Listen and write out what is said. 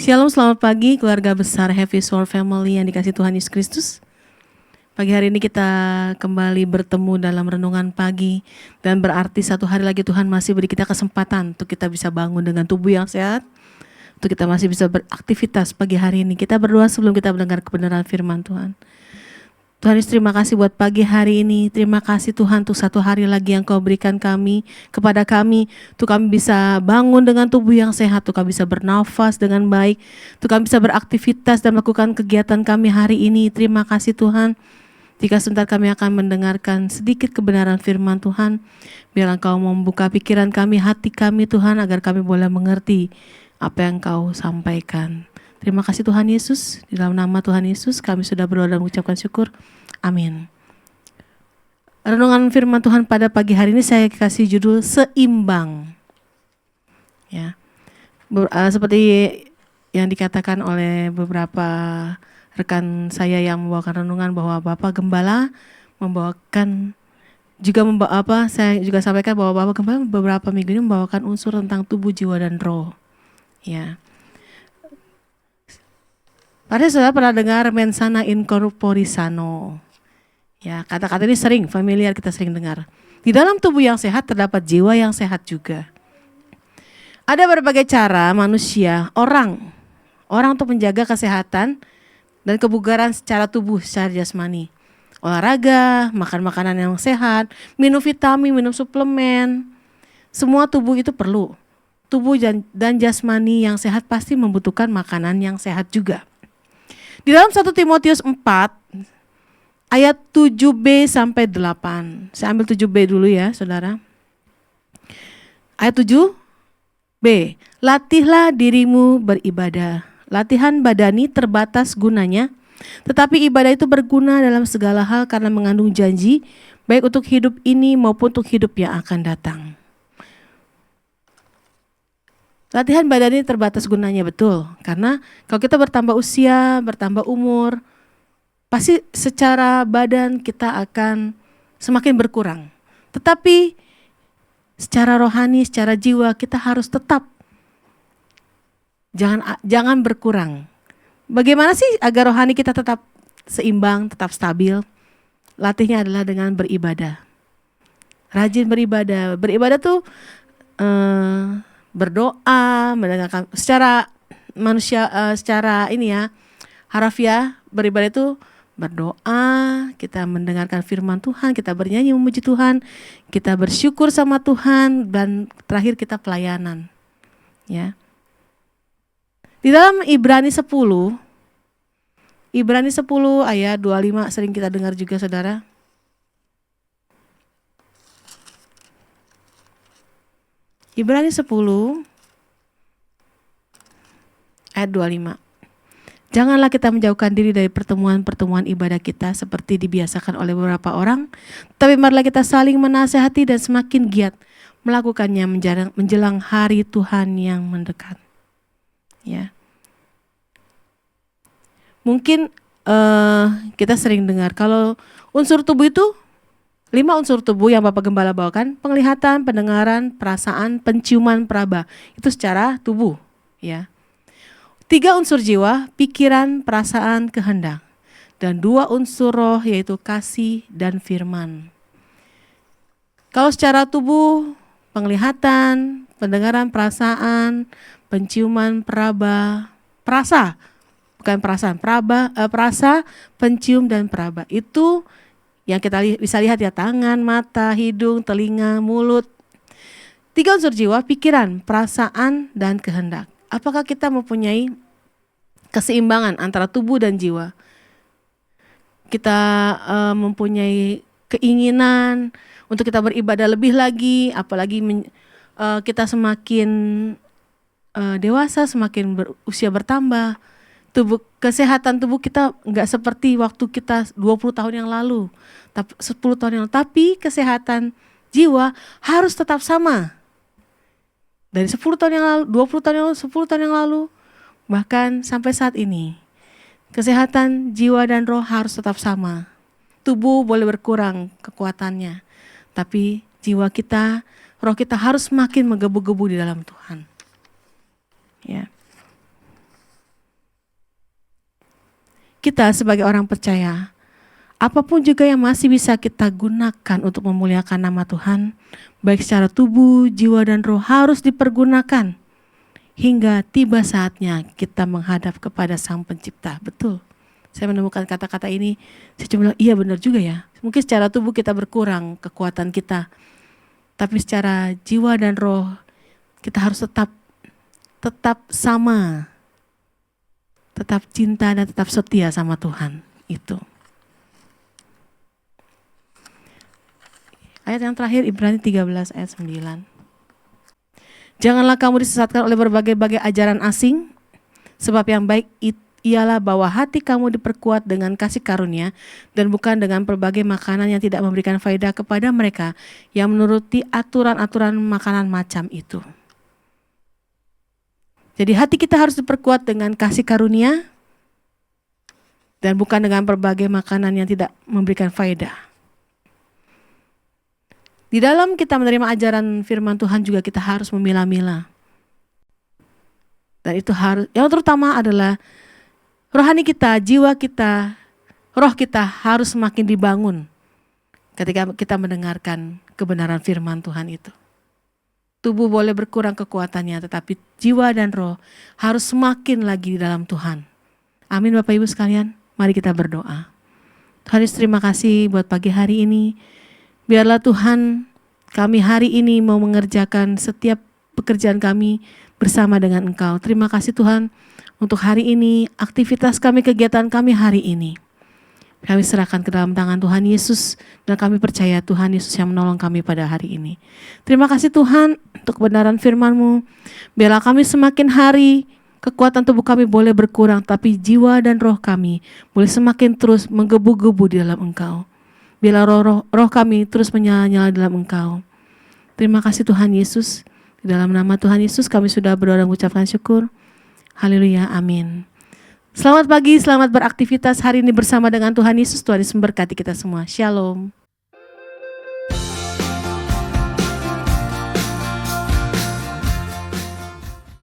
Shalom, selamat pagi keluarga besar Happy Soul Family yang dikasih Tuhan Yesus Kristus. Pagi hari ini kita kembali bertemu dalam renungan pagi. Dan berarti satu hari lagi Tuhan masih beri kita kesempatan untuk kita bisa bangun dengan tubuh yang sehat. Untuk kita masih bisa beraktivitas pagi hari ini. Kita berdoa sebelum kita mendengar kebenaran firman Tuhan. Tuhan Yesus, terima kasih buat pagi hari ini. Terima kasih Tuhan untuk satu hari lagi yang Kau berikan kepada kami. Untuk kami bisa bangun dengan tubuh yang sehat. Untuk kami bisa bernafas dengan baik. Untuk kami bisa beraktivitas dan melakukan kegiatan kami hari ini. Terima kasih Tuhan. Jika sebentar kami akan mendengarkan sedikit kebenaran firman Tuhan. Biarlah Engkau membuka pikiran kami, hati kami Tuhan. Agar kami boleh mengerti apa yang Kau sampaikan. Terima kasih Tuhan Yesus. Di dalam nama Tuhan Yesus kami sudah berdoa dan mengucapkan syukur. Amin. Renungan firman Tuhan pada pagi hari ini saya kasih judul seimbang. Ya. Seperti yang dikatakan oleh beberapa rekan saya yang membawakan renungan bahwa Bapak Gembala membawakan saya juga sampaikan bahwa Bapak Gembala beberapa minggu ini membawakan unsur tentang tubuh, jiwa dan roh. Ya. Padahal saudara pernah dengar mens sana in corpore sano. Ya, kata-kata ini sering familiar, kita sering dengar. Di dalam tubuh yang sehat terdapat jiwa yang sehat juga. Ada berbagai cara manusia, orang untuk menjaga kesehatan dan kebugaran secara tubuh, secara jasmani. Olahraga, makan makanan yang sehat, minum vitamin, minum suplemen. Semua tubuh itu perlu. Tubuh dan jasmani yang sehat pasti membutuhkan makanan yang sehat juga. Di dalam 1 Timotius 4 ayat 7b sampai 8. Saya ambil 7b dulu ya, Saudara. Ayat 7b. Latihlah dirimu beribadah. Latihan badani terbatas gunanya, tetapi ibadah itu berguna dalam segala hal karena mengandung janji, baik untuk hidup ini maupun untuk hidup yang akan datang. Latihan badan ini terbatas gunanya, betul. Karena kalau kita bertambah usia, bertambah umur, pasti secara badan kita akan semakin berkurang. Tetapi secara rohani, secara jiwa kita harus tetap jangan berkurang. Bagaimana sih agar rohani kita tetap seimbang, tetap stabil? Latihnya adalah dengan beribadah. Rajin beribadah. Beribadah tuh berdoa, mendengarkan secara manusia, secara ini ya, harafiah. Beribadah itu berdoa, kita mendengarkan firman Tuhan, kita bernyanyi memuji Tuhan, kita bersyukur sama Tuhan, dan terakhir kita pelayanan. Ya. Di dalam Ibrani 10 ayat 25 sering kita dengar juga, Saudara. Ibrani 10 ayat 25. Janganlah kita menjauhkan diri dari pertemuan-pertemuan ibadah kita seperti dibiasakan oleh beberapa orang, tapi marilah kita saling menasihati dan semakin giat melakukannya menjelang hari Tuhan yang mendekat. Ya. Mungkin kita sering dengar kalau unsur tubuh itu 5 unsur tubuh yang Bapak Gembala bawakan: penglihatan, pendengaran, perasaan, penciuman, peraba. Itu secara tubuh, ya. 3 unsur jiwa, pikiran, perasaan, kehendak. Dan 2 unsur roh, yaitu kasih dan firman. Kalau secara tubuh, penglihatan, pendengaran, perasaan, penciuman, peraba, perasa, bukan perasaan, perasa, pencium dan peraba. Itu yang kita bisa lihat ya, tangan, mata, hidung, telinga, mulut. 3 unsur jiwa, pikiran, perasaan, dan kehendak. Apakah kita mempunyai keseimbangan antara tubuh dan jiwa? Kita mempunyai keinginan untuk kita beribadah lebih lagi, apalagi kita semakin dewasa, semakin usia bertambah. Kesehatan tubuh kita enggak seperti waktu kita 20 tahun yang lalu, 10 tahun yang lalu, tapi kesehatan jiwa harus tetap sama. Dari 10 tahun yang lalu, 20 tahun yang lalu, 10 tahun yang lalu, bahkan sampai saat ini. Kesehatan jiwa dan roh harus tetap sama. Tubuh boleh berkurang kekuatannya, tapi jiwa kita, roh kita harus makin menggebu-gebu di dalam Tuhan. Ya. kita sebagai orang percaya, apapun juga yang masih bisa kita gunakan untuk memuliakan nama Tuhan, baik secara tubuh, jiwa, dan roh, harus dipergunakan hingga tiba saatnya kita menghadap kepada Sang Pencipta. Betul. Saya menemukan kata-kata ini, saya cuma bilang, iya benar juga ya. Mungkin secara tubuh kita berkurang kekuatan kita, tapi secara jiwa dan roh kita harus tetap sama, tetap cinta dan tetap setia sama Tuhan. Itu. Ayat yang terakhir, Ibrani 13 ayat 9. Janganlah kamu disesatkan oleh berbagai-bagai ajaran asing, sebab yang baik ialah bahwa hati kamu diperkuat dengan kasih karunia dan bukan dengan berbagai makanan yang tidak memberikan faedah kepada mereka yang menuruti aturan-aturan makanan macam itu. Jadi hati kita harus diperkuat dengan kasih karunia dan bukan dengan berbagai makanan yang tidak memberikan faedah. Di dalam kita menerima ajaran firman Tuhan juga kita harus memilah-milah. Dan itu harus, yang terutama adalah rohani kita, jiwa kita, roh kita harus semakin dibangun ketika kita mendengarkan kebenaran firman Tuhan itu. Tubuh boleh berkurang kekuatannya, tetapi jiwa dan roh harus semakin lagi di dalam Tuhan. Amin Bapak Ibu sekalian, mari kita berdoa. Tuhan Yesus, terima kasih buat pagi hari ini. Biarlah Tuhan, kami hari ini mau mengerjakan setiap pekerjaan kami bersama dengan Engkau. Terima kasih Tuhan untuk hari ini, aktivitas kami, kegiatan kami hari ini. Kami serahkan ke dalam tangan Tuhan Yesus dan kami percaya Tuhan Yesus yang menolong kami pada hari ini. Terima kasih Tuhan untuk kebenaran firman-Mu. Biarlah kami semakin hari kekuatan tubuh kami boleh berkurang, tapi jiwa dan roh kami boleh semakin terus menggebu-gebu di dalam Engkau. Biarlah roh kami terus menyala-nyala dalam Engkau. Terima kasih Tuhan Yesus. Di dalam nama Tuhan Yesus kami sudah berdoa dan mengucapkan syukur. Haleluya, amin. Selamat pagi, selamat beraktivitas hari ini bersama dengan Tuhan Yesus. Tuhan Yesus memberkati kita semua. Shalom.